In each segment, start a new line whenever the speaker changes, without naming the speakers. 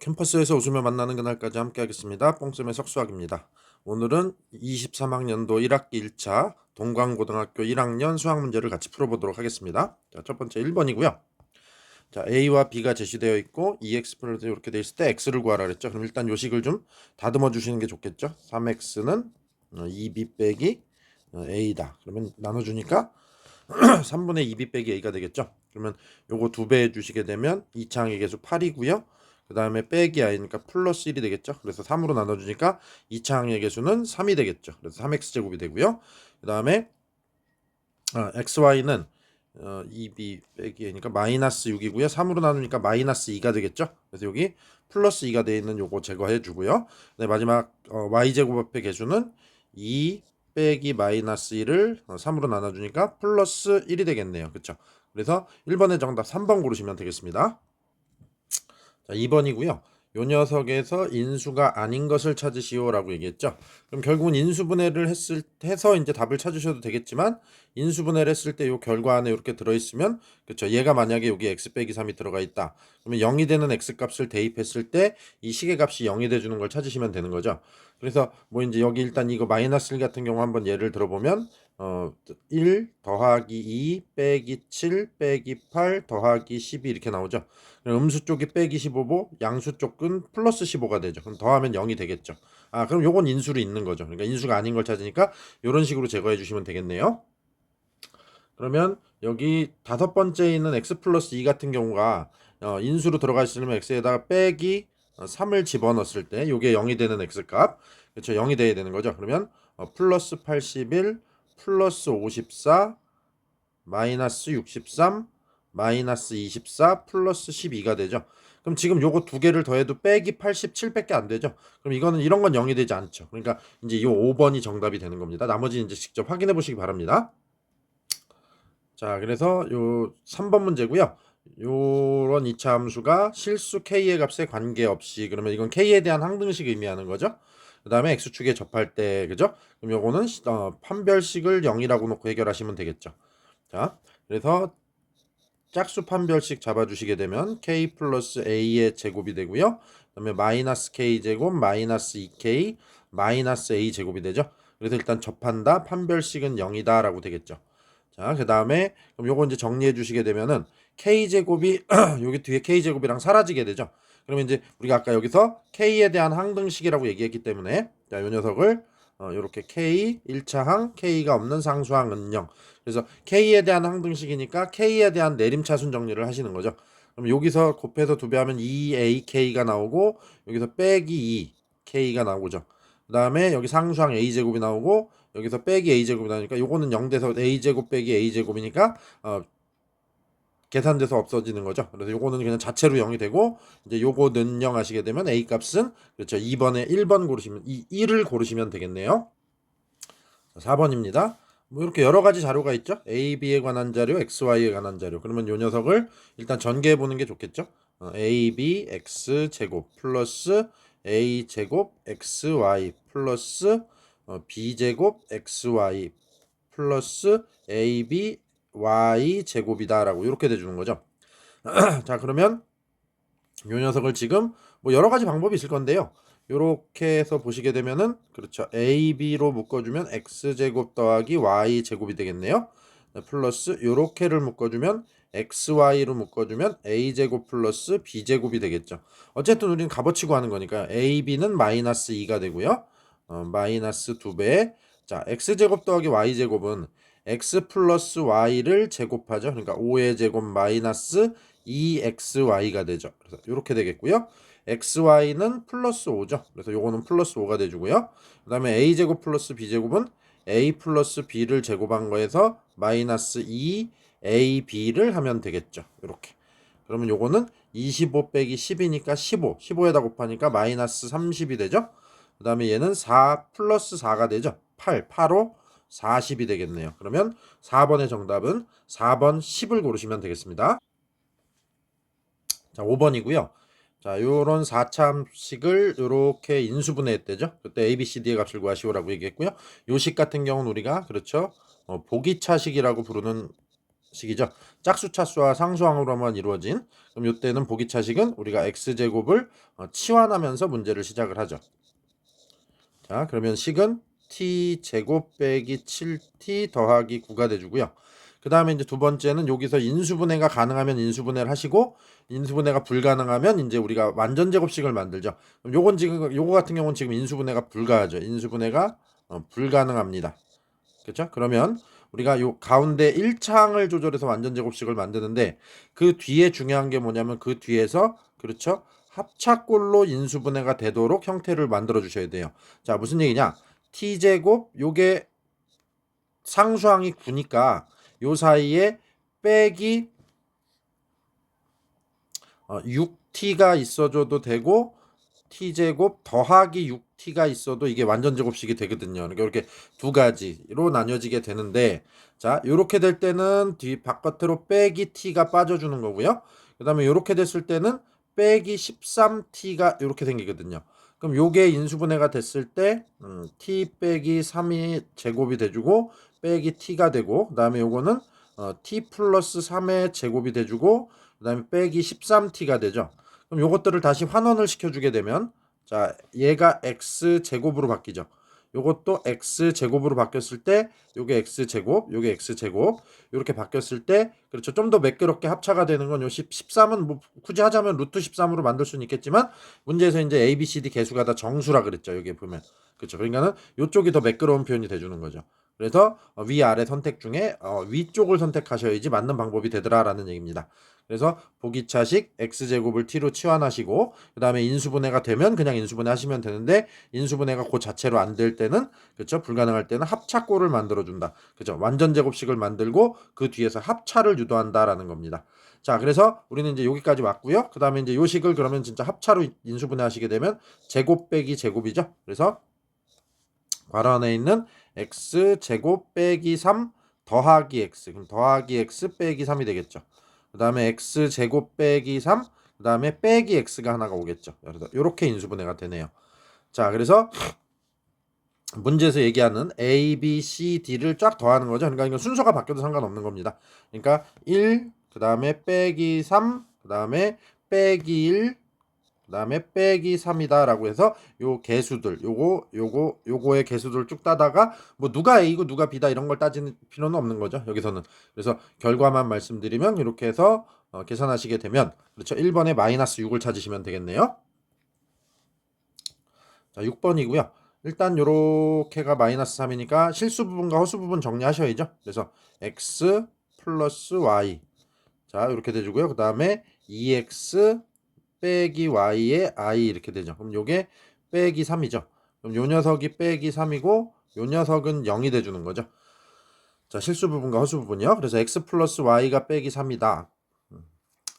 캠퍼스에서 웃으며 만나는 그날까지 함께 하겠습니다. 뽕쌤의 석수학입니다. 오늘은 23학년도 1학기 1차 동광고등학교 1학년 수학 문제를 같이 풀어보도록 하겠습니다. 자, 첫 번째 1번이고요. 자, A와 B가 제시되어 있고 EX 플러스 이렇게 되어 있을 때 X를 구하라 그랬죠. 그럼 일단 요식을 좀 다듬어 주시는 게 좋겠죠. 3X는 2B 빼기 A다. 그러면 나눠주니까 3분의 2B 빼기 A가 되겠죠. 그러면 요거 2배 해주시게 되면 2차항의 개수 8이고요. 그 다음에 빼기 I니까 플러스 1이 되겠죠. 그래서 3으로 나눠주니까 2차항의 개수는 3이 되겠죠. 그래서 3X제곱이 되고요. 그 다음에 XY는 2B 빼기 A니까 마이너스 6이고요. 3으로 나누니까 마이너스 2가 되겠죠. 그래서 여기 플러스 2가 되어 있는 요거 제거해 주고요. 네, 마지막 Y제곱합의 개수는 2 빼기 마이너스 1을 3으로 나눠주니까 플러스 1이 되겠네요. 그렇죠? 그래서 1번의 정답 3번 고르시면 되겠습니다. 자, 2번이고요. 요 녀석에서 인수가 아닌 것을 찾으시오라고 얘기했죠. 그럼 결국은 인수분해를 해서 이제 답을 찾으셔도 되겠지만 인수분해를 했을 때 요 결과 안에 이렇게 들어있으면 그렇죠. 얘가 만약에 여기 x 빼기 3이 들어가 있다. 그러면 0이 되는 x 값을 대입했을 때 이 시계값이 0이 돼주는 걸 찾으시면 되는 거죠. 그래서 뭐 이제 여기 일단 이거 마이너스 1 같은 경우 한번 예를 들어보면 1 더하기 2 빼기 7 빼기 8 더하기 12 이렇게 나오죠. 음수 쪽이 빼기 15고 양수 쪽은 플러스 15가 되죠. 그럼 더하면 0이 되겠죠. 그럼 요건 인수로 있는 거죠. 그러니까 인수가 아닌 걸 찾으니까 이런 식으로 제거해 주시면 되겠네요. 그러면 여기 다섯 번째에 있는 x 플러스 2 같은 경우가 인수로 들어가 있으면 x에다가 빼기 3을 집어넣었을 때 이게 0이 되는 x값 그렇죠. 0이 돼야 되는 거죠. 그러면 플러스 81 플러스 54 마이너스 63 마이너스 24 플러스 12가 되죠. 그럼 지금 요거 두 개를 더해도 빼기 87밖에 안 되죠. 그럼 이거는 이런 건 0이 되지 않죠. 그러니까 이제 요 5번이 정답이 되는 겁니다. 나머지는 이제 직접 확인해 보시기 바랍니다. 자, 그래서 요 3번 문제고요. 요런 2차 함수가 실수 k의 값에 관계없이 그러면 이건 k에 대한 항등식 의미하는 거죠. 그 다음에 x축에 접할 때 그죠? 그럼 요거는 판별식을 0이라고 놓고 해결하시면 되겠죠. 자, 그래서 짝수 판별식 잡아주시게 되면 k 플러스 a의 제곱이 되고요. 그 다음에 마이너스 k 제곱 마이너스 2k 마이너스 a 제곱이 되죠. 그래서 일단 접한다 판별식은 0이다 라고 되겠죠. 자, 그 다음에 그럼 요거 이제 정리해 주시게 되면은 k제곱이 여기 뒤에 k제곱이랑 사라지게 되죠. 그러면 이제 우리가 아까 여기서 k에 대한 항등식이라고 얘기했기 때문에 자, 요 녀석을 요렇게 k 1차항 k가 없는 상수항은 0. 그래서 k에 대한 항등식이니까 k에 대한 내림차순 정리를 하시는 거죠. 그럼 여기서 곱해서 2배하면 2ak가 나오고 여기서 빼기 2k가 나오죠. 그 다음에 여기 상수항 a제곱이 나오고 여기서 빼기 a제곱이 나오니까 요거는 0 돼서 a제곱 빼기 a제곱이니까 계산돼서 없어지는 거죠. 그래서 요거는 그냥 자체로 0이 되고 이제 요거는 0 하시게 되면 a 값은 그렇죠. 2번에 1번 고르시면 1을 고르시면 되겠네요. 4번입니다. 뭐 이렇게 여러 가지 자료가 있죠. A, B에 관한 자료, X, Y에 관한 자료. 그러면 요 녀석을 일단 전개해 보는 게 좋겠죠. A, B, X 제곱 플러스 A 제곱 X, Y 플러스 B 제곱 X, Y 플러스 A, B, Y 제곱이다라고 이렇게 돼주는 거죠. 자, 그러면 요 녀석을 지금 뭐 여러 가지 방법이 있을 건데요. 요렇게 해서 보시게 되면은 그렇죠. AB로 묶어주면 X제곱 더하기 Y제곱이 되겠네요. 플러스 요렇게를 묶어주면 XY로 묶어주면 A제곱 플러스 B제곱이 되겠죠. 어쨌든 우리는 값어치고 하는 거니까 AB는 마이너스 2가 되고요. 마이너스 2배. 자, X제곱 더하기 Y제곱은 X 플러스 Y를 제곱하죠. 그러니까 5의 제곱 마이너스 2xy가 되죠. 그래서 이렇게 되겠고요. xy는 플러스 5죠. 그래서 요거는 플러스 5가 돼주고요. 그 다음에 a제곱 플러스 b제곱은 a 플러스 b를 제곱한 거에서 마이너스 2ab를 하면 되겠죠. 이렇게. 그러면 요거는 25 빼기 10이니까 15. 15에다 곱하니까 마이너스 30이 되죠. 그 다음에 얘는 4 플러스 4가 되죠. 8. 8호 40이 되겠네요. 그러면 4번의 정답은 4번 10을 고르시면 되겠습니다. 자, 5번이고요. 자, 요런 4참식을 요렇게 인수분해했대죠. 그때 A, B, C, D의 값을 구하시오라고 얘기했고요. 요식 같은 경우는 우리가 그렇죠. 보기차식이라고 부르는 식이죠. 짝수 차수와 상수항으로만 이루어진. 그럼 이때는 보기차식은 우리가 x제곱을 치환하면서 문제를 시작을 하죠. 자, 그러면 식은 t제곱 빼기 7t 더하기 9가 돼주고요. 그 다음에 이제 두 번째는 여기서 인수분해가 가능하면 인수분해를 하시고, 인수분해가 불가능하면 이제 우리가 완전제곱식을 만들죠. 그럼 요건 지금 요거 같은 경우는 지금 인수분해가 불가하죠. 인수분해가 불가능합니다. 그렇죠? 그러면 우리가 요 가운데 1차항을 조절해서 완전제곱식을 만드는데, 그 뒤에 중요한 게 뭐냐면 그 뒤에서, 그렇죠, 합차꼴로 인수분해가 되도록 형태를 만들어 주셔야 돼요. 자, 무슨 얘기냐? t제곱 요게 상수항이 9니까 요 사이에 빼기 6t가 있어줘도 되고, t제곱 더하기 6t가 있어도 이게 완전제곱식이 되거든요. 그러니까 이렇게 두 가지로 나뉘어지게 되는데, 자, 이렇게 될 때는 뒤 바깥으로 빼기 t가 빠져주는 거고요. 그 다음에 이렇게 됐을 때는 빼기 13t가 이렇게 생기거든요. 그럼 요게 인수분해가 됐을 때 t 빼기 3이 제곱이 돼주고 빼기 t가 되고, 그 다음에 요거는 t 플러스 3의 제곱이 돼주고, 그 다음에 빼기 13t가 되죠. 그럼 요것들을 다시 환원을 시켜주게 되면, 자, 얘가 x제곱으로 바뀌죠. 요것도 x제곱으로 바뀌었을 때 요게 x제곱, 요게 x제곱 이렇게 바뀌었을 때, 그렇죠, 좀 더 매끄럽게 합차가 되는 건 요 13은 뭐 굳이 하자면 루트 13으로 만들 수는 있겠지만, 문제에서 이제 a, b, c, d 개수가 다 정수라 그랬죠. 여기 보면. 그렇죠. 그러니까는 요쪽이 더 매끄러운 표현이 돼주는 거죠. 그래서 위아래 선택 중에 위쪽을 선택하셔야지 맞는 방법이 되더라라는 얘기입니다. 그래서 보기차식 x제곱을 t로 치환하시고, 그 다음에 인수분해가 되면 그냥 인수분해 하시면 되는데, 인수분해가 그 자체로 안 될 때는, 그렇죠, 불가능할 때는 합차꼴을 만들어준다. 그렇죠, 완전제곱식을 만들고 그 뒤에서 합차를 유도한다라는 겁니다. 자, 그래서 우리는 이제 여기까지 왔고요. 그 다음에 이제 요 식을 그러면 진짜 합차로 인수분해 하시게 되면 제곱 빼기 제곱이죠. 그래서 괄호 안에 있는 x제곱 빼기 3 더하기 x, 그럼 더하기 x 빼기 3이 되겠죠. 그 다음에 x제곱 빼기 3, 그 다음에 빼기 x가 하나가 오겠죠. 그래서 이렇게 인수분해가 되네요. 자, 그래서 문제에서 얘기하는 a, b, c, d를 쫙 더하는 거죠. 그러니까 이건 순서가 바뀌어도 상관없는 겁니다. 그러니까 1, 그 다음에 빼기 3, 그 다음에 빼기 1, 그 다음에 빼기 3이다 라고 해서 요 개수들, 요거의 개수들 쭉 따다가 뭐 누가 A고 누가 B다 이런 걸 따지는 필요는 없는 거죠, 여기서는. 그래서 결과만 말씀드리면 이렇게 해서 계산하시게 되면, 그렇죠, 1번에 마이너스 6을 찾으시면 되겠네요. 자, 6번이고요. 일단 요렇게가 마이너스 3이니까 실수 부분과 허수 부분 정리하셔야죠. 그래서 x 플러스 y, 자, 이렇게 돼주고요. 그 다음에 2x 빼기 y의 i 이렇게 되죠. 그럼 요게 빼기 3이죠. 그럼 요 녀석이 빼기 3이고 요 녀석은 0이 돼주는 거죠. 자, 실수 부분과 허수 부분이요. 그래서 x 플러스 y가 빼기 3이다.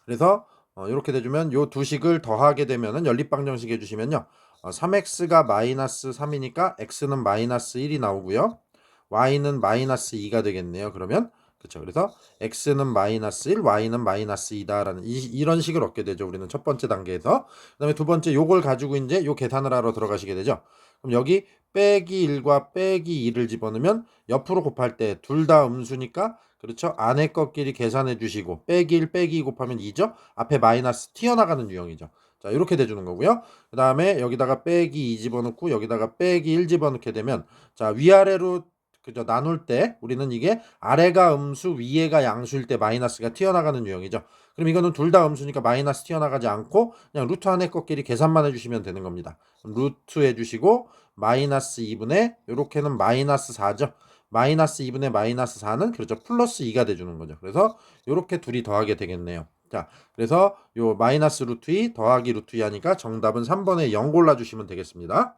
그래서 이렇게 돼주면 요 두 식을 더하게 되면은 연립방정식 해주시면요, 3x가 마이너스 3이니까 x는 마이너스 1이 나오고요, y는 마이너스 2가 되겠네요. 그러면 그렇죠. 그래서 x는 마이너스 1, y는 마이너스 2다라는 이런 식을 얻게 되죠. 우리는 첫 번째 단계에서. 그다음에 두 번째 요걸 가지고 이제 요 계산을 하러 들어가시게 되죠. 그럼 여기 빼기 1과 빼기 2를 집어넣으면 옆으로 곱할 때 둘 다 음수니까, 그렇죠, 안에 것끼리 계산해 주시고 빼기 1 빼기 2 곱하면 2죠. 앞에 마이너스 튀어나가는 유형이죠. 자, 이렇게 돼주는 거고요. 그 다음에 여기다가 빼기 2 집어넣고 여기다가 빼기 1 집어넣게 되면, 자, 위아래로 그죠, 나눌 때 우리는 이게 아래가 음수 위에가 양수일 때 마이너스가 튀어나가는 유형이죠. 그럼 이거는 둘 다 음수니까 마이너스 튀어나가지 않고 그냥 루트 안에 것끼리 계산만 해주시면 되는 겁니다. 루트 해주시고 마이너스 2분의 요렇게는 마이너스 4죠. 마이너스 2분의 마이너스 4는 그렇죠, 플러스 2가 돼주는 거죠. 그래서 요렇게 둘이 더하게 되겠네요. 자, 그래서 요 마이너스 루트 2 더하기 루트 2 하니까 정답은 3번에 0 골라주시면 되겠습니다.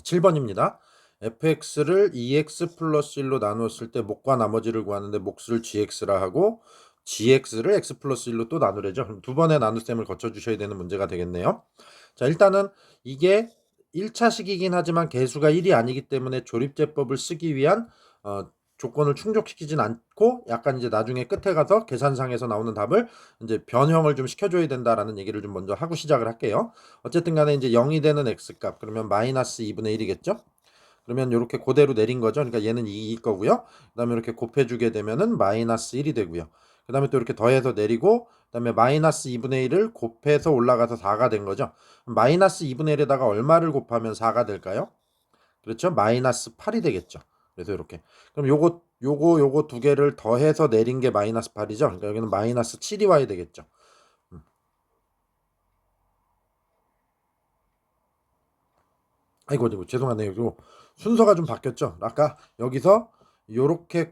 7번입니다. fx를 2x 플러스 1로 나누었을 때 목과 나머지를 구하는데 몫을 gx라 하고 gx를 x 플러스 1로 또 나누래죠. 그럼 두 번의 나눗셈을 거쳐주셔야 되는 문제가 되겠네요. 자, 일단은 이게 1차식이긴 하지만 개수가 1이 아니기 때문에 조립제법을 쓰기 위한 조건을 충족시키진 않고, 약간 이제 나중에 끝에 가서 계산상에서 나오는 답을 이제 변형을 좀 시켜줘야 된다라는 얘기를 좀 먼저 하고 시작을 할게요. 어쨌든 간에 이제 0이 되는 x값, 그러면 마이너스 2분의 1이겠죠. 그러면 이렇게 그대로 내린 거죠. 그러니까 얘는 2일 거고요. 그다음에 이렇게 곱해주게 되면은 마이너스 1이 되고요. 그다음에 또 이렇게 더해서 내리고 그다음에 마이너스 2분의 1을 곱해서 올라가서 4가 된 거죠. 마이너스 2분의 1에다가 얼마를 곱하면 4가 될까요? 그렇죠? 마이너스 8이 되겠죠. 그래서 이렇게. 그럼 요거 두 개를 더해서 내린 게 마이너스 8이죠. 그러니까 여기는 마이너스 7이 와야 되겠죠. 아이고 죄송하네요. 요 순서가 좀 바뀌었죠. 아까 여기서 요렇게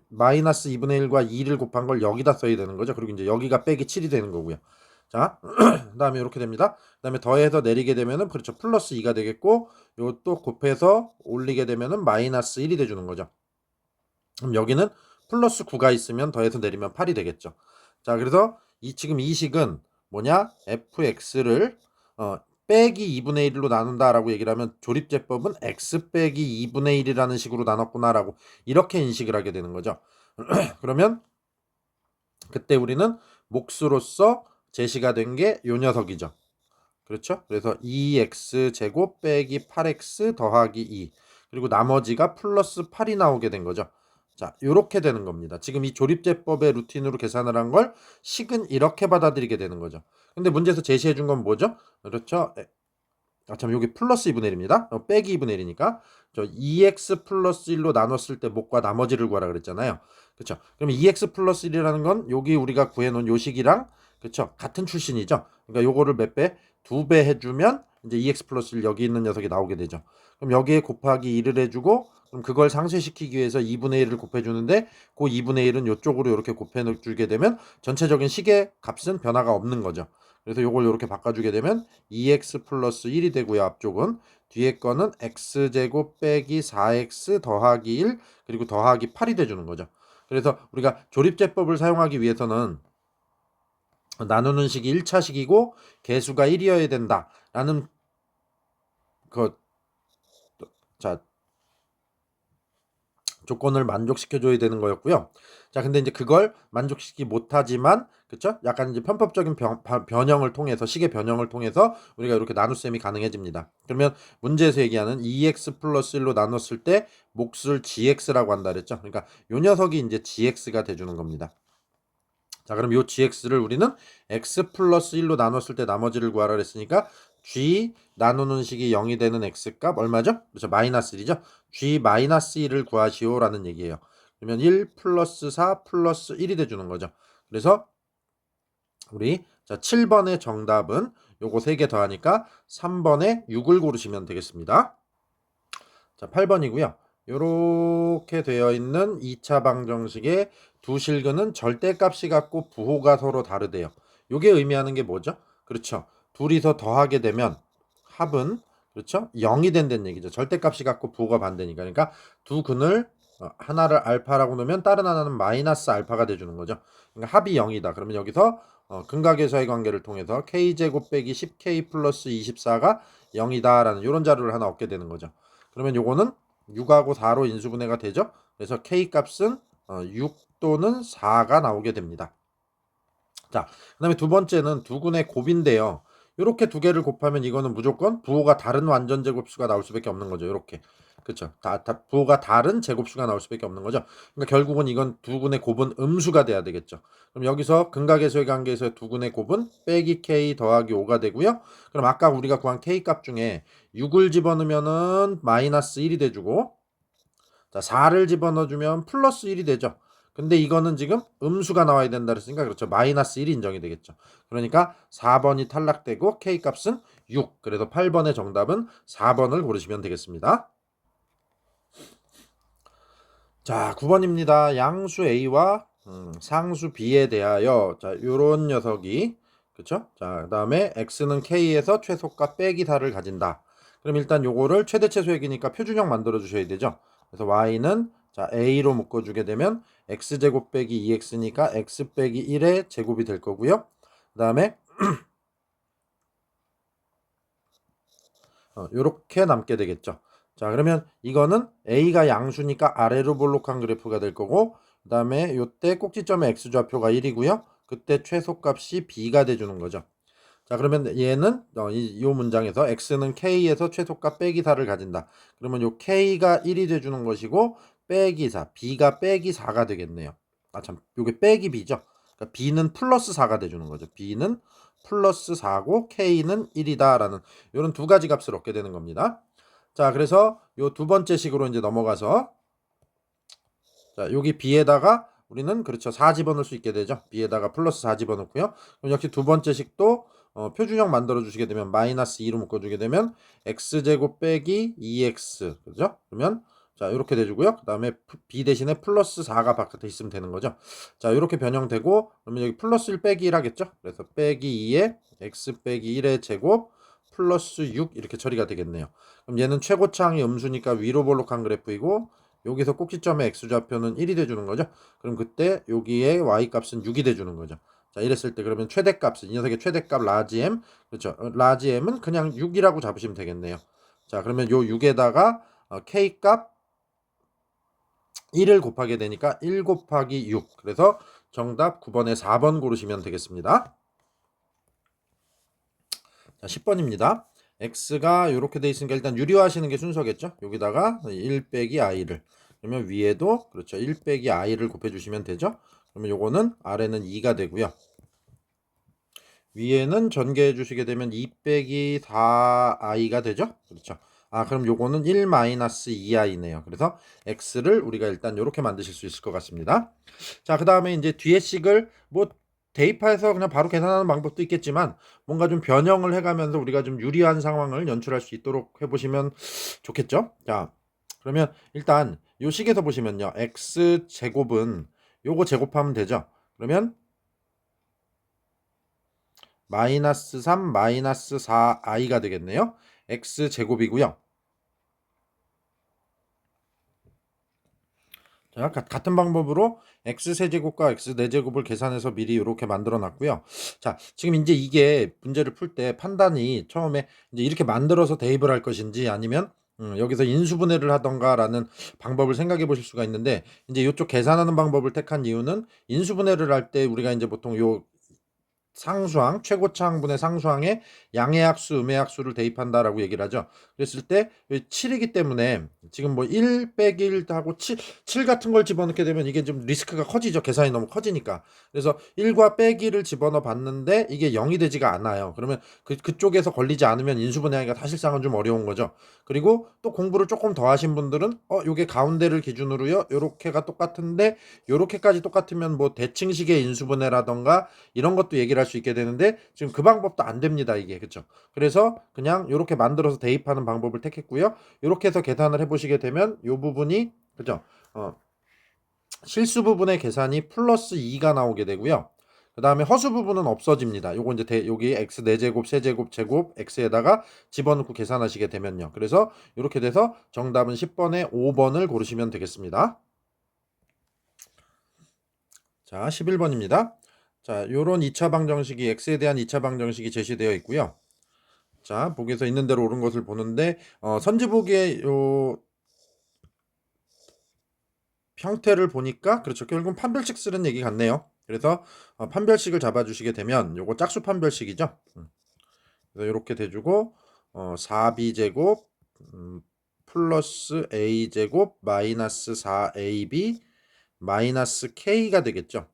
마이너스 2분의 1과 2를 곱한 걸 여기다 써야 되는 거죠. 그리고 이제 여기가 빼기 7이 되는 거고요. 자, 그다음에 이렇게 됩니다. 그다음에 더해서 내리게 되면은 그렇죠. 플러스 2가 되겠고 요것도 곱해서 올리게 되면은 마이너스 1이 돼 주는 거죠. 그럼 여기는 플러스 9가 있으면 더해서 내리면 8이 되겠죠. 자, 그래서 지금 이 식은 뭐냐? fx를 빼기 2분의 1로 나눈다라고 얘기를 하면 조립제법은 x 빼기 2분의 1이라는 식으로 나눴구나라고 이렇게 인식을 하게 되는 거죠. 그러면 그때 우리는 몫으로서 제시가 된 게 요 녀석이죠. 그렇죠? 그래서 2x 제곱 빼기 8x 더하기 2 그리고 나머지가 플러스 8이 나오게 된 거죠. 자, 요렇게 되는 겁니다. 지금 이 조립제법의 루틴으로 계산을 한 걸 식은 이렇게 받아들이게 되는 거죠. 근데 문제에서 제시해 준 건 뭐죠? 그렇죠? 참 여기 플러스 2분의 1입니다. 빼기 2분의 1이니까 저 2x 플러스 1로 나눴을 때 몫과 나머지를 구하라 그랬잖아요. 그렇죠? 그러면 2x 플러스 1이라는 건 여기 우리가 구해놓은 요 식이랑 그렇죠? 같은 출신이죠. 그러니까 요거를 몇 배? 2배 해주면 이제 2x 플러스 1 여기 있는 녀석이 나오게 되죠. 그럼 여기에 곱하기 1을 해주고 그럼 그걸 상쇄시키기 위해서 2분의 1을 곱해주는데 그 2분의 1은 이쪽으로 이렇게 곱해주게 되면 전체적인 식의 값은 변화가 없는 거죠. 그래서 요걸 이렇게 바꿔주게 되면 2x 플러스 1이 되고요. 앞쪽은 뒤에 거는 x제곱 빼기 4x 더하기 1 그리고 더하기 8이 돼주는 거죠. 그래서 우리가 조립제법을 사용하기 위해서는 나누는 식이 1차식이고 개수가 1이어야 된다라는 그 자 조건을 만족시켜줘야 되는 거였고요. 자, 근데 이제 그걸 만족시키지 못하지만, 그쵸? 약간 이제 편법적인 변형을 통해서, 식의 변형을 통해서 우리가 이렇게 나눗셈이 가능해집니다. 그러면 문제에서 얘기하는 2x 플러스 1로 나눴을 때 몫을 gx라고 한다 그랬죠? 그러니까 요 녀석이 이제 gx가 돼주는 겁니다. 자, 그럼 요 gx를 우리는 x 플러스 1로 나눴을 때 나머지를 구하라 그랬으니까 g 나누는 식이 0이 되는 x값 얼마죠? 그렇죠. 마이너스 1이죠. g 마이너스 1을 구하시오라는 얘기예요. 그러면 1 플러스 4 플러스 1이 돼주는 거죠. 그래서 우리 자 7번의 정답은 요거 3개 더하니까 3번에 6을 고르시면 되겠습니다. 자 8번이고요. 요렇게 되어 있는 2차 방정식의 두 실근은 절대값이 같고 부호가 서로 다르대요. 요게 의미하는 게 뭐죠? 그렇죠. 둘이서 더하게 되면 합은 그렇죠? 0이 된다는 얘기죠. 절대값이 같고 부호가 반대니까. 그러니까 두 근을 하나를 알파라고 놓으면 다른 하나는 마이너스 알파가 돼주는 거죠. 그러니까 합이 0이다. 그러면 여기서 근각에서의 관계를 통해서 k제곱 빼기 10k 플러스 24가 0이다 라는 이런 자료를 하나 얻게 되는 거죠. 그러면 요거는 6하고 4로 인수분해가 되죠. 그래서 k 값은 6 또는 4가 나오게 됩니다. 자, 그 다음에 두 번째는 두 근의 곱인데요. 이렇게 두 개를 곱하면 이거는 무조건 부호가 다른 완전 제곱수가 나올 수밖에 없는 거죠. 이렇게. 그쵸. 부호가 다른 제곱수가 나올 수밖에 없는 거죠. 그러니까 결국은 이건 두 근의 곱은 음수가 돼야 되겠죠. 그럼 여기서 근각에서의 관계에서 두 근의 곱은 빼기 k 더하기 5가 되고요. 그럼 아까 우리가 구한 k 값 중에 6을 집어넣으면은 마이너스 1이 돼주고 자 4를 집어넣어주면 플러스 1이 되죠. 근데 이거는 지금 음수가 나와야 된다 그랬으니까 그렇죠. 마이너스 1이 인정이 되겠죠. 그러니까 4번이 탈락되고 K값은 6. 그래서 8번의 정답은 4번을 고르시면 되겠습니다. 자, 9번입니다. 양수 A와 상수 B에 대하여 자, 요런 녀석이 그쵸? 자, 그다음에 X는 K에서 최소값 빼기 4를 가진다. 그럼 일단 요거를 최대 최소액이니까 표준형 만들어 주셔야 되죠. 그래서 Y는 자, A로 묶어 주게 되면 X제곱 빼기 2X니까 X 빼기 1의 제곱이 될 거고요. 그다음에 요렇게 남게 되겠죠. 자, 그러면 이거는 A가 양수니까 아래로 볼록한 그래프가 될 거고 그 다음에 요때 꼭지점의 X좌표가 1이고요. 그때 최소값이 B가 돼주는 거죠. 자, 그러면 얘는 요 문장에서 x는 k에서 최소값 빼기 4를 가진다. 그러면 요 k가 1이 돼주는 것이고 빼기 4, b가 빼기 4가 되겠네요. 아, 참, 요게 빼기 b죠. 그러니까 b는 플러스 4가 돼주는 거죠. b는 플러스 4고 k는 1이다라는 요런 두 가지 값을 얻게 되는 겁니다. 자, 그래서 요 두 번째 식으로 이제 넘어가서, 자, 여기 b에다가 우리는 그렇죠, 4 집어넣을 수 있게 되죠. b에다가 플러스 4 집어넣고요. 그럼 역시 두 번째 식도 표준형 만들어 주시게 되면 마이너스 2로 묶어주게 되면 x제곱 빼기 2x, 그죠? 그러면 자, 이렇게 돼주고요. 그 다음에 b 대신에 플러스 4가 바깥에 있으면 되는 거죠. 자, 이렇게 변형되고, 그러면 여기 플러스 1 빼기 1 하겠죠. 그래서 빼기 2에 x 빼기 1의 제곱 플러스 6 이렇게 처리가 되겠네요. 그럼 얘는 최고차항이 음수니까 위로 볼록한 그래프이고, 여기서 꼭지점의 x좌표는 1이 돼주는 거죠. 그럼 그때 여기에 y값은 6이 돼주는 거죠. 자, 이랬을 때 그러면 최대값은 이 녀석의 최대값 라지 m, 그렇죠. 라지 m은 그냥 6이라고 잡으시면 되겠네요. 자, 그러면 요 6에다가 k값 1을 곱하게 되니까 1 곱하기 6. 그래서 정답 9번에 4번 고르시면 되겠습니다. 자, 10번입니다. x가 이렇게 돼 있으니까 일단 유리화하시는 게 순서겠죠. 여기다가 1 빼기 i를, 그러면 위에도 그렇죠, 1 빼기 i를 곱해주시면 되죠. 그러면 요거는 아래는 2가 되고요. 위에는 전개해 주시게 되면 2 빼기 4i가 되죠. 그렇죠. 아, 그럼 요거는 1 마이너스 2i네요. 그래서 x를 우리가 일단 이렇게 만드실 수 있을 것 같습니다. 자, 그 다음에 이제 뒤에 식을 뭐 대입해서 그냥 바로 계산하는 방법도 있겠지만 뭔가 좀 변형을 해가면서 우리가 좀 유리한 상황을 연출할 수 있도록 해보시면 좋겠죠. 자, 그러면 일단 요 식에서 보시면요, x 제곱은 요거 제곱하면 되죠. 그러면 마이너스 3 마이너스 4i가 되겠네요. x 제곱이고요. 자, 같은 방법으로 x 세제곱과 x 4제곱을 계산해서 미리 이렇게 만들어 놨고요. 자, 지금 이제 이게 문제를 풀 때 판단이 처음에 이제 이렇게 만들어서 대입을 할 것인지 아니면 여기서 인수분해를 하던가라는 방법을 생각해 보실 수가 있는데, 이제 이쪽 계산하는 방법을 택한 이유는 인수분해를 할 때 우리가 이제 보통 요 상수항, 최고차항분의 상수항에 양의 합수, 음의 합수를 대입한다라고 얘기를 하죠. 그랬을 때 7이기 때문에 지금 뭐 1 빼기 1 하고 7 같은 걸 집어넣게 되면 이게 좀 리스크가 커지죠. 계산이 너무 커지니까. 그래서 1과 빼기를 집어넣어 봤는데 이게 0이 되지가 않아요. 그러면 그쪽에서 걸리지 않으면 인수분해하기가 사실상은 좀 어려운 거죠. 그리고 또 공부를 조금 더 하신 분들은 요게 가운데를 기준으로요, 요렇게가 똑같은데 요렇게까지 똑같으면 뭐 대칭식의 인수분해라던가 이런 것도 얘기를 할 수 있게 되는데 지금 그 방법도 안 됩니다, 이게. 그렇죠. 그래서 그냥 이렇게 만들어서 대입하는 방법을 택했고요. 이렇게 해서 계산을 해보시게 되면 이 부분이, 그죠, 실수 부분의 계산이 플러스 2가 나오게 되고요. 그 다음에 허수 부분은 없어집니다. 요거 이제 여기 x 4제곱, 세제곱, 제곱, x에다가 집어넣고 계산하시게 되면요. 그래서 이렇게 돼서 정답은 10번에 5번을 고르시면 되겠습니다. 자, 11번입니다. 자, 요런 2차 방정식이, x에 대한 2차 방정식이 제시되어 있고요. 자, 보기에서 있는 대로 옳은 것을 보는데 선지보기의 요 형태를 보니까 그렇죠, 결국은 판별식 쓰는 얘기 같네요. 그래서 판별식을 잡아주시게 되면 요거 짝수 판별식이죠. 그래서 이렇게 돼주고 4b제곱 플러스 a제곱 마이너스 4ab 마이너스 k가 되겠죠.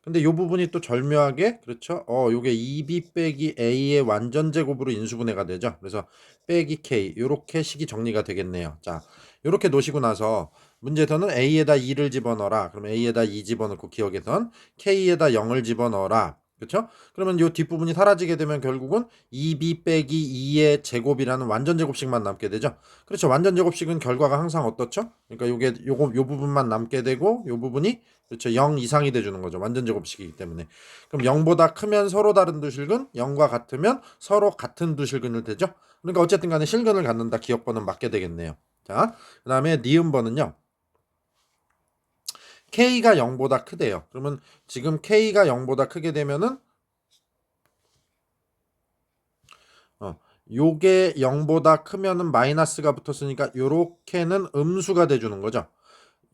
근데 이 부분이 또 절묘하게, 그렇죠, 요게 2b 빼기 a의 완전 제곱으로 인수분해가 되죠. 그래서 빼기 k, 요렇게 식이 정리가 되겠네요. 자, 요렇게 놓으시고 나서 문제에서는 a에다 2를 집어넣어라. 그럼 a에다 2 집어넣고 기억에선 k에다 0을 집어넣어라. 그렇죠? 그러면 요 뒷부분이 사라지게 되면 결국은 2b 빼기 2의 제곱이라는 완전 제곱식만 남게 되죠. 그렇죠. 완전 제곱식은 결과가 항상 어떻죠? 그러니까 요 부분만 남게 되고 요 부분이, 그렇죠, 0 이상이 돼주는 거죠. 완전 제곱식이기 때문에. 그럼 0보다 크면 서로 다른 두 실근, 0과 같으면 서로 같은 두 실근을 되죠. 그러니까 어쨌든 간에 실근을 갖는다. 기억번은 맞게 되겠네요. 자, 그 다음에 니은번은요, k가 0보다 크대요. 그러면 지금 k가 0보다 크게 되면은 요게 0보다 크면은 마이너스가 붙었으니까 요렇게는 음수가 돼주는 거죠.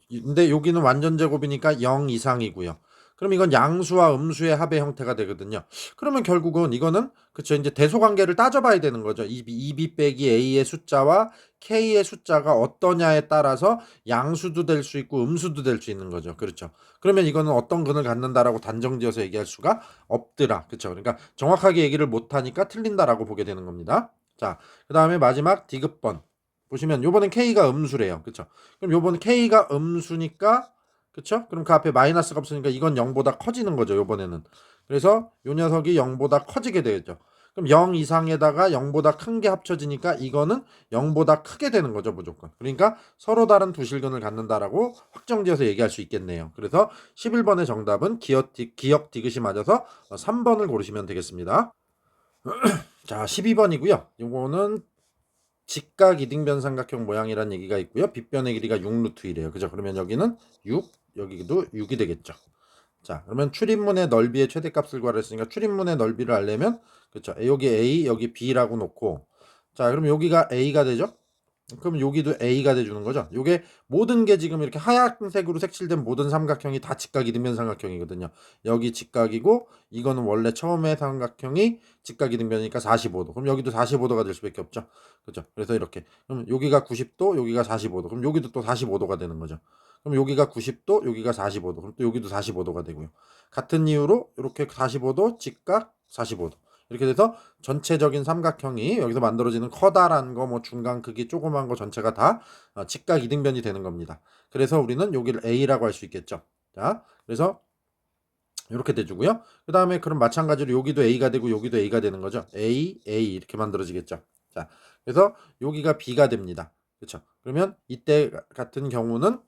근데 여기는 완전 제곱이니까 0 이상이고요. 그럼 이건 양수와 음수의 합의 형태가 되거든요. 그러면 결국은 이거는 그쵸 이제 대소관계를 따져봐야 되는 거죠. 2b 빼기 a의 숫자와 k의 숫자가 어떠냐에 따라서 양수도 될 수 있고 음수도 될 수 있는 거죠. 그렇죠. 그러면 이거는 어떤 근을 갖는다라고 단정지어서 얘기할 수가 없더라. 그렇죠. 그러니까 정확하게 얘기를 못하니까 틀린다라고 보게 되는 겁니다. 자, 그 다음에 마지막 디귿번 보시면 요번엔 k가 음수래요. 그렇죠. 그럼 요번엔 k가 음수니까 그쵸? 그럼 그 앞에 마이너스가 없으니까 이건 0보다 커지는 거죠. 요번에는. 그래서 요 녀석이 0보다 커지게 되겠죠. 그럼 0 이상에다가 0보다 큰 게 합쳐지니까 이거는 0보다 크게 되는 거죠. 무조건. 그러니까 서로 다른 두 실근을 갖는다라고 확정지어서 얘기할 수 있겠네요. 그래서 11번의 정답은 기역 디귿이 맞아서 3번을 고르시면 되겠습니다. 자, 12번이고요. 요거는 직각 이등변 삼각형 모양이라는 얘기가 있고요. 빗변의 길이가 6루트 1이에요. 그죠? 그러면 여기는 6, 여기도 6이 되겠죠. 자, 그러면 출입문의 넓이의 최대값을 구하랬으니까 출입문의 넓이를 알려면 그렇죠. 여기 A, 여기 B라고 놓고 자, 그럼 여기가 A가 되죠? 그럼 여기도 A가 돼주는 거죠. 요게 모든 게 지금 이렇게 하얀색으로 색칠된 모든 삼각형이 다 직각 이등변 삼각형이거든요. 여기 직각이고 이거는 원래 처음에 삼각형이 직각 이등변이니까 45도. 그럼 여기도 45도가 될 수밖에 없죠. 그렇죠. 그래서 이렇게 그럼 여기가 90도, 여기가 45도. 그럼 여기도 또 45도가 되는 거죠. 그럼 여기가 90도, 여기가 45도. 그럼 또 여기도 45도가 되고요. 같은 이유로 이렇게 45도, 직각 45도. 이렇게 돼서 전체적인 삼각형이 여기서 만들어지는 커다란 거, 뭐 중간 크기, 조그만 거 전체가 다 직각 이등변이 되는 겁니다. 그래서 우리는 여기를 A라고 할 수 있겠죠. 자, 그래서 이렇게 돼주고요. 그 다음에 그럼 마찬가지로 여기도 A가 되고 여기도 A가 되는 거죠. A, A 이렇게 만들어지겠죠. 자, 그래서 여기가 B가 됩니다. 그렇죠. 그러면 이때 같은 경우는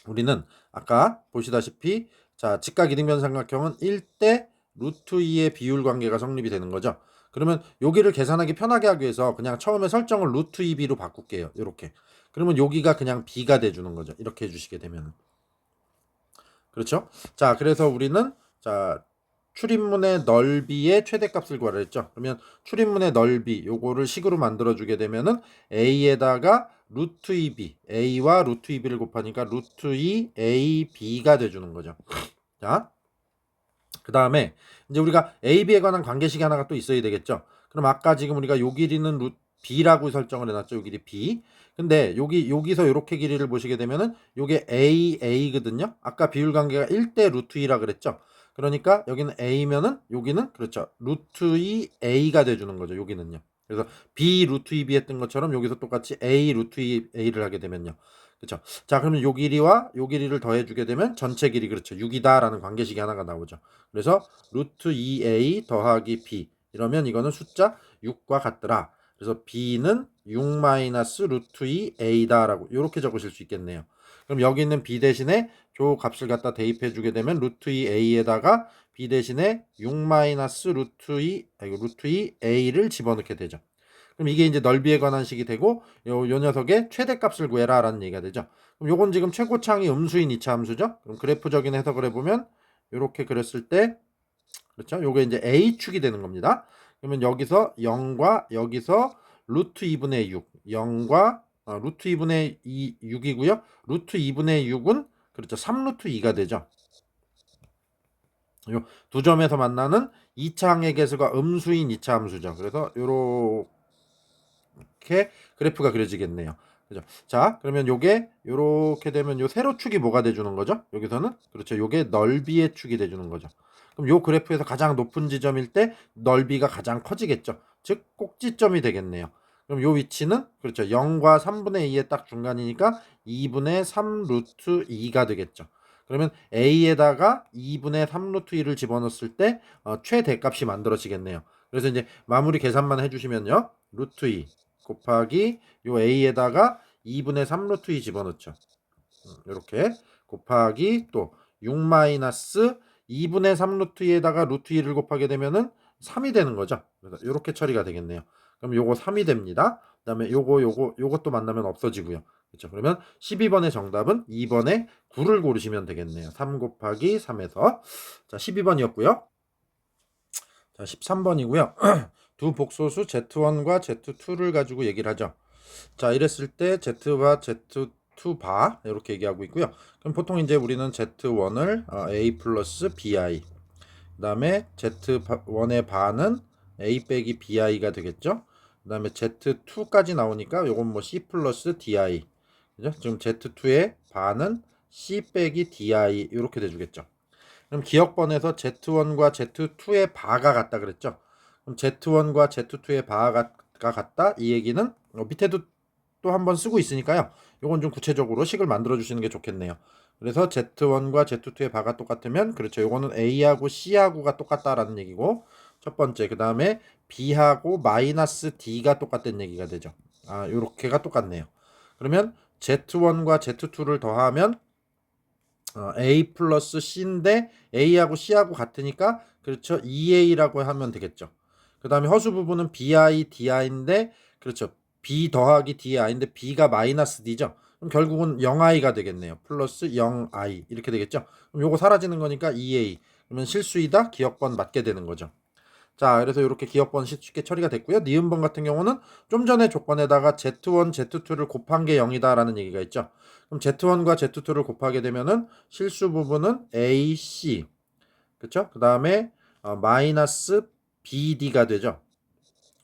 우리는 아까 보시다시피 자 직각 이등변 삼각형은 1대 루트 2의 비율 관계가 성립이 되는 거죠. 그러면 여기를 계산하기 편하게 하기 위해서 그냥 처음에 설정을 루트 2b로 바꿀게요. 이렇게. 그러면 여기가 그냥 b가 돼주는 거죠. 이렇게 해주시게 되면. 그렇죠? 자, 그래서 우리는 자 출입문의 넓이의 최대값을 구하라 했죠. 그러면 출입문의 넓이 요거를 식으로 만들어 주게 되면은 a에다가 루트 2b a와 루트 2b를 곱하니까 루트 2 ab가 돼 주는 거죠. 자, 그다음에 이제 우리가 ab에 관한 관계식이 하나가 또 있어야 되겠죠. 그럼 아까 지금 우리가 요 길이는 루트 b라고 설정을 해놨죠. 요 길이 b. 근데 여기서 이렇게 길이를 보시게 되면은 요게 a거든요. 아까 비율 관계가 1대 루트 2라 그랬죠. 그러니까 여기는 a면은 여기는 그렇죠. 루트 2 a가 돼주는 거죠. 여기는요. 그래서 b 루트 2b 했던 것처럼 여기서 똑같이 a 루트 2 a를 하게 되면요. 그렇죠. 자, 그러면 요 길이와 요 길이를 더해주게 되면 전체 길이 그렇죠. 6이다라는 관계식이 하나가 나오죠. 그래서 루트 2a 더하기 b 이러면 이거는 숫자 6과 같더라. 그래서 b는 6 마이너스 루트 2a다라고 이렇게 적으실 수 있겠네요. 그럼 여기 있는 b 대신에 조 값을 갖다 대입해 주게 되면 루트 2a에다가 b 대신에 6 마이너스 루트 2a를 집어넣게 되죠. 그럼 이게 이제 넓이에 관한 식이 되고 요 녀석의 최대값을 구해라라는 얘기가 되죠. 그럼 요건 지금 최고창이 음수인 이차 함수죠. 그럼 그래프적인 해석을 해보면 이렇게 그렸을 때 그렇죠. 요게 이제 A축이 되는 겁니다. 그러면 여기서 0과 여기서 루트 2분의 6 0과 루트 2분의 6이고요. 루트 2분의 6은 그렇죠. 3루트 2가 되죠. 요 두 점에서 만나는 2차 항의 개수가 음수인 2차 함수죠. 그래서 요렇게 그래프가 그려지겠네요. 그죠? 자, 그러면 요게 요렇게 되면 요 세로축이 뭐가 돼주는 거죠? 여기서는 그렇죠. 요게 넓이의 축이 돼주는 거죠. 그럼 요 그래프에서 가장 높은 지점일 때 넓이가 가장 커지겠죠. 즉 꼭지점이 되겠네요. 그럼 요 위치는 그렇죠. 0과 3분의 2의 딱 중간이니까 2분의 3 루트 2가 되겠죠. 그러면 a에다가 2분의 3 루트 2를 집어넣었을 때 최대값이 만들어지겠네요. 그래서 이제 마무리 계산만 해주시면요. 루트 2 곱하기 요 a에다가 2분의 3 루트 2 집어넣죠. 이렇게 곱하기 또 6 마이너스 2분의 3 루트 2에다가 루트 2를 곱하게 되면은 3이 되는 거죠. 그래서 이렇게 처리가 되겠네요. 그럼 요거 3이 됩니다. 그다음에 요것도 만나면 없어지고요. 그렇죠. 그러면 12번의 정답은 2번에 9를 고르시면 되겠네요. 3 곱하기 3에서 자 12번이었고요. 자 13번이고요. 두 복소수 Z1과 Z2를 가지고 얘기를 하죠. 자, 이랬을 때 Z와 Z Z2바 이렇게 얘기하고 있고요. 그럼 보통 이제 우리는 Z1을 A 플러스 BI, 그 다음에 Z1의 바는 A 빼기 BI가 되겠죠. 그 다음에 Z2까지 나오니까 요건 뭐 C 플러스 DI, 그죠? 지금 Z2의 바는 C 빼기 DI 이렇게 돼주겠죠. 그럼 기억번에서 Z1과 Z2의 바가 같다 그랬죠. 그럼 Z1과 Z2의 바가 같다 이 얘기는 밑에도 또 한번 쓰고 있으니까요. 요건 좀 구체적으로 식을 만들어 주시는 게 좋겠네요. 그래서 Z1과 Z2의 바가 똑같으면 그렇죠. 요거는 A하고 C하고가 똑같다라는 얘기고, 첫 번째 그 다음에 B하고 마이너스 D가 똑같다는 얘기가 되죠. 요렇게가 똑같네요. 그러면 Z1과 Z2를 더하면 A 플러스 C인데 A하고 C하고 같으니까 그렇죠. 2A라고 하면 되겠죠. 그 다음에 허수 부분은 BI, DI인데 그렇죠. B 더하기 DI인데 B가 마이너스 D죠. 그럼 결국은 0I가 되겠네요. 플러스 0I 이렇게 되겠죠. 그럼 요거 사라지는 거니까 2A. 그러면 실수이다. 기억번 맞게 되는 거죠. 자, 그래서 이렇게 기억번 쉽게 처리가 됐고요. 니은번 같은 경우는 좀 전에 조건에다가 Z1, Z2를 곱한 게 0이다라는 얘기가 있죠. 그럼 Z1과 Z2를 곱하게 되면은 실수 부분은 AC, 그쵸? 그 다음에 마이너스 BD가 되죠.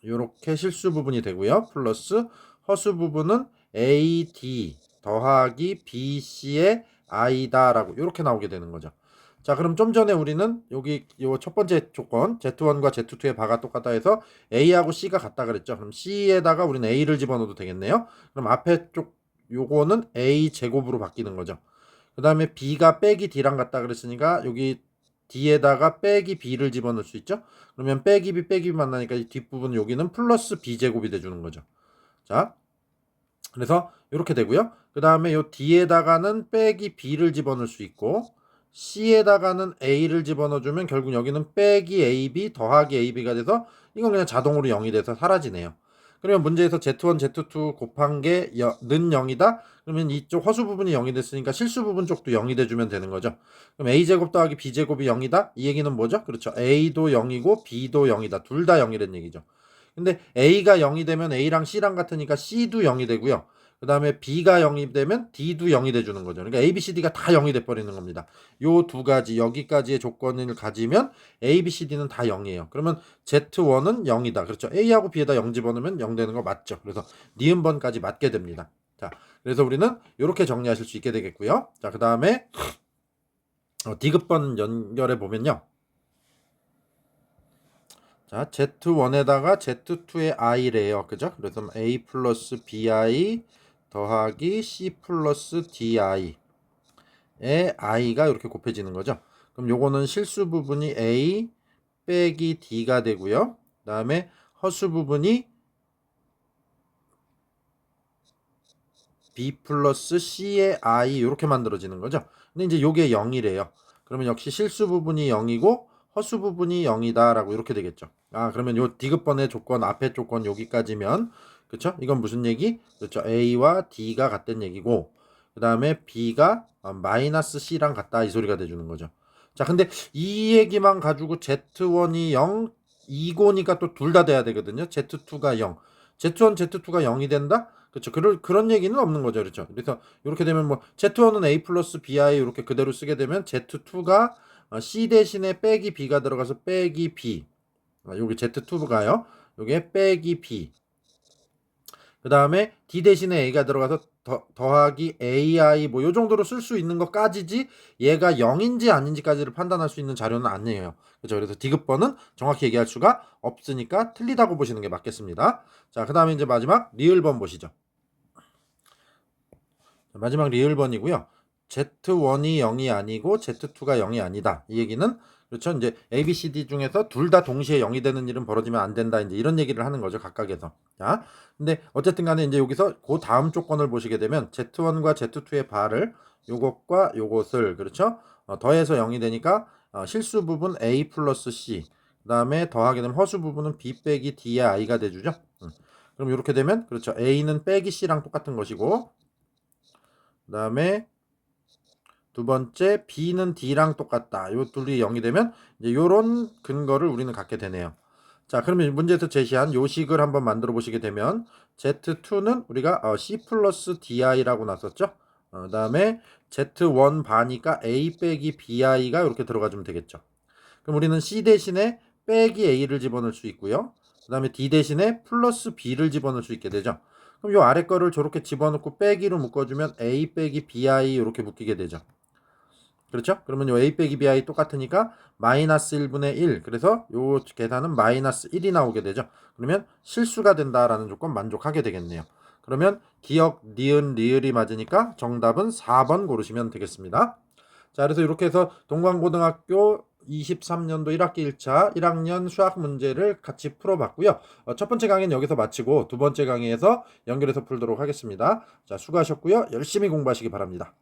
이렇게 실수 부분이 되고요. 플러스 허수 부분은 AD 더하기 BC의 I다라고 이렇게 나오게 되는 거죠. 자, 그럼 좀 전에 우리는 여기 요 첫 번째 조건 Z1과 Z2의 바가 똑같다 해서 A하고 C가 같다 그랬죠. 그럼 C에다가 우리는 A를 집어넣어도 되겠네요. 그럼 앞에 쪽 요거는 A 제곱으로 바뀌는 거죠. 그 다음에 B가 빼기 D랑 같다 그랬으니까 여기 D에다가 빼기 B를 집어넣을 수 있죠. 그러면 빼기 B 빼기 B 만나니까 이 뒷부분 여기는 플러스 B 제곱이 돼주는 거죠. 자, 그래서 이렇게 되고요. 그 다음에 요 D에다가는 빼기 B를 집어넣을 수 있고 C에다가는 A를 집어넣어주면 결국 여기는 빼기 AB 더하기 AB가 돼서 이건 그냥 자동으로 0이 돼서 사라지네요. 그러면 문제에서 Z1, Z2 곱한 게 는 0이다? 그러면 이쪽 허수 부분이 0이 됐으니까 실수 부분 쪽도 0이 돼주면 되는 거죠. 그럼 A제곱 더하기 B제곱이 0이다? 이 얘기는 뭐죠? 그렇죠. A도 0이고 B도 0이다. 둘 다 0이란 얘기죠. 근데 A가 0이 되면 A랑 C랑 같으니까 C도 0이 되고요. 그 다음에 B가 0이 되면 D도 0이 돼주는 거죠. 그러니까 A, B, C, D가 다 0이 돼버리는 겁니다. 요 두 가지 여기까지의 조건을 가지면 A, B, C, D는 다 0이에요. 그러면 Z1은 0이다. 그렇죠. A하고 B에다 0 집어넣으면 0 되는 거 맞죠. 그래서 니은번까지 맞게 됩니다. 자, 그래서 우리는 이렇게 정리하실 수 있게 되겠고요. 자, 그 다음에 D급번 연결해 보면요. 자, Z1에다가 Z2의 I래요. 그죠? 그래서 A 플러스 BI 더하기 C 플러스 DI의 I가 이렇게 곱해지는 거죠. 그럼 요거는 실수 부분이 A 빼기 D가 되고요. 그 다음에 허수 부분이 B 플러스 C의 I 이렇게 만들어지는 거죠. 근데 이제 요게 0이래요. 그러면 역시 실수 부분이 0이고 허수 부분이 0이다 라고 이렇게 되겠죠. 그러면 요 D급번의 조건 앞에 조건 여기까지면 그쵸? 이건 무슨 얘기? 그렇죠. A와 D가 같다는 얘기고 그 다음에 B가 마이너스 C랑 같다 이 소리가 돼주는 거죠. 자, 근데 이 얘기만 가지고 Z1이 0 이고니까 또 둘 다 돼야 되거든요. Z2가 0 Z1, Z2가 0이 된다? 그렇죠. 그런 얘기는 없는 거죠. 그렇죠. 그래서 이렇게 되면 뭐 Z1은 A 플러스 BI 이렇게 그대로 쓰게 되면 Z2가 C 대신에 빼기 B가 들어가서 빼기 B. 여기 Z2가요. 요게 빼기 B. 그 다음에 D 대신에 A가 들어가서 더하기 AI 뭐 요 정도로 쓸 수 있는 것까지지 얘가 0인지 아닌지까지를 판단할 수 있는 자료는 아니에요. 그렇죠. 그래서 D급번은 정확히 얘기할 수가 없으니까 틀리다고 보시는 게 맞겠습니다. 자, 그 다음에 이제 마지막 리을번 보시죠. 마지막 리을번이고요. Z1이 0이 아니고 Z2가 0이 아니다. 이 얘기는 그렇죠. 이제 A, B, C, D 중에서 둘 다 동시에 0이 되는 일은 벌어지면 안 된다. 이제 이런 얘기를 하는 거죠. 각각에서. 자, 근데 어쨌든 간에 이제 여기서 그 다음 조건을 보시게 되면 Z1과 Z2의 바를 요것과 요것을 그렇죠. 더해서 0이 되니까 실수 부분 A 플러스 C 그 다음에 더하게 되면 허수 부분은 B 빼기 D의 I가 돼주죠. 그럼 이렇게 되면 그렇죠. A는 빼기 C랑 똑같은 것이고 그 다음에 두 번째 B는 D랑 똑같다. 요 둘이 0이 되면 이제 요런 근거를 우리는 갖게 되네요. 자, 그러면 문제에서 제시한 요식을 한번 만들어 보시게 되면 Z2는 우리가 C 플러스 DI라고 놨었죠. 그다음에 Z1 반이니까 A 빼기 BI가 이렇게 들어가주면 되겠죠. 그럼 우리는 C 대신에 빼기 A를 집어넣을 수 있고요. 그 다음에 D 대신에 플러스 B를 집어넣을 수 있게 되죠. 그럼 요 아래 거를 저렇게 집어넣고 빼기로 묶어주면 A 빼기 BI 이렇게 묶이게 되죠. 그렇죠? 그러면 요 A 빼기 BI 똑같으니까 마이너스 1분의 1. 그래서 요 계산은 마이너스 1이 나오게 되죠. 그러면 실수가 된다라는 조건 만족하게 되겠네요. 그러면 기억, 니은, 리을이 맞으니까 정답은 4번 고르시면 되겠습니다. 자, 그래서 이렇게 해서 동광고등학교 23년도 1학기 1차 1학년 수학 문제를 같이 풀어봤고요. 첫 번째 강의는 여기서 마치고 두 번째 강의에서 연결해서 풀도록 하겠습니다. 자, 수고하셨고요. 열심히 공부하시기 바랍니다.